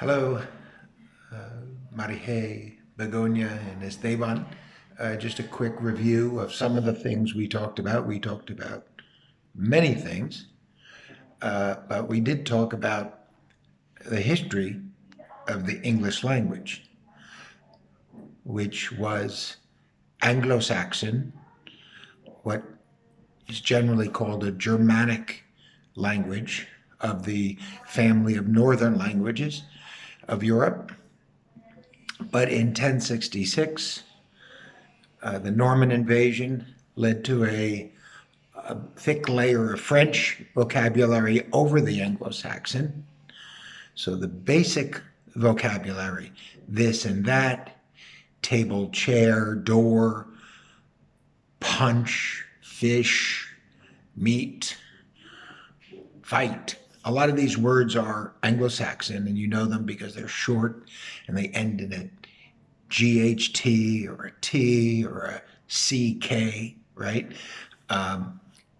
Hello, Marije, Begoña, and Esteban. Just a quick review of some of the things we talked about. We talked about many things, but we did talk about the history of the English language, which was Anglo-Saxon, what is generally called a Germanic language of the family of Northern languages of Europe. But in 1066, the Norman invasion led to a thick layer of French vocabulary over the Anglo-Saxon. So the basic vocabulary, this and that, table, chair, door, punch, fish, meat, fight. A lot of these words are Anglo-Saxon, and you know them because they're short and they end in a GHT or a T or a CK, right?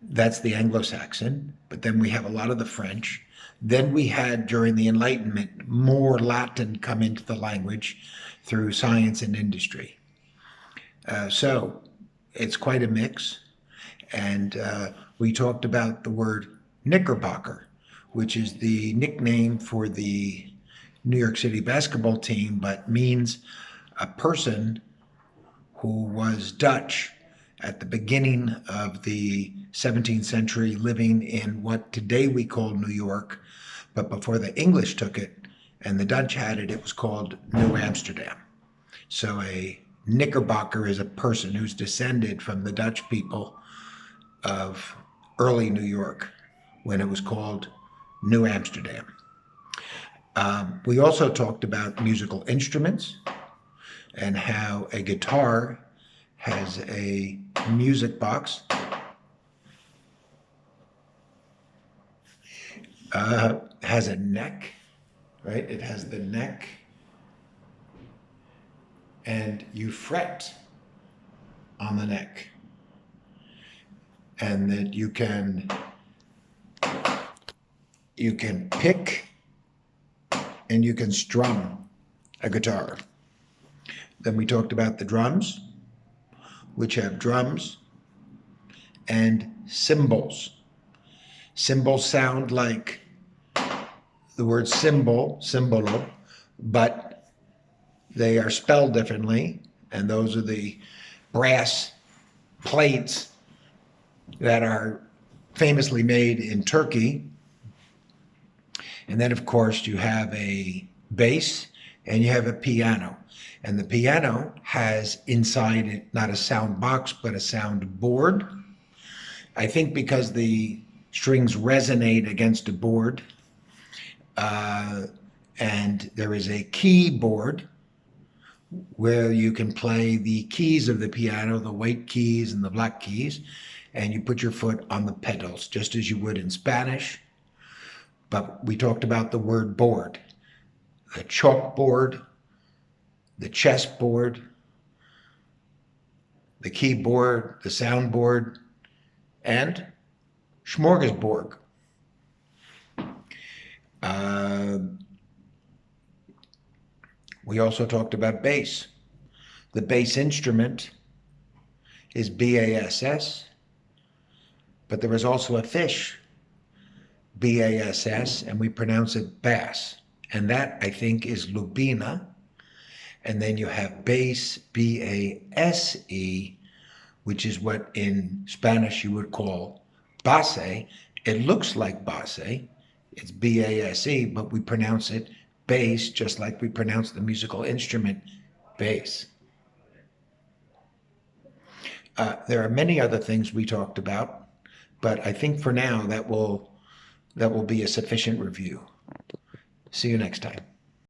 That's the Anglo-Saxon. But then we have a lot of the French. Then we had, during the Enlightenment, more Latin come into the language through science and industry. So it's quite a mix. And we talked about the word Knickerbocker, which is the nickname for the New York City basketball team, but means a person who was Dutch at the beginning of the 17th century, living in what today we call New York, but before the English took it and the Dutch had it, it was called New Amsterdam. So a Knickerbocker is a person who's descended from the Dutch people of early New York when it was called New Amsterdam. We also talked about musical instruments and how a guitar has a music box, has a neck, right? It has the neck, and you fret on the neck, and that you can pick and you can strum a guitar. Then we talked about the drums, which have drums and cymbals. Cymbals sound like the word symbol, symbolo, but they are spelled differently, and those are the brass plates that are famously made in Turkey. And then, of course, you have a bass and you have a piano. And the piano has inside it not a sound box, but a sound board. I think because the strings resonate against a board. And there is a keyboard where you can play the keys of the piano, the white keys and the black keys, and you put your foot on the pedals, just as you would in Spanish. But we talked about the word board, the chalkboard, the chessboard, the keyboard, the soundboard, and smorgasbord. We also talked about bass. The bass instrument is BASS, but there is also a fish, BASS, and we pronounce it bass. And that, I think, is lubina. And then you have bass, BASE, which is what in Spanish you would call base. It looks like base. It's BASE, but we pronounce it bass, just like we pronounce the musical instrument bass. There are many other things we talked about, but I think for now that will be a sufficient review. See you next time.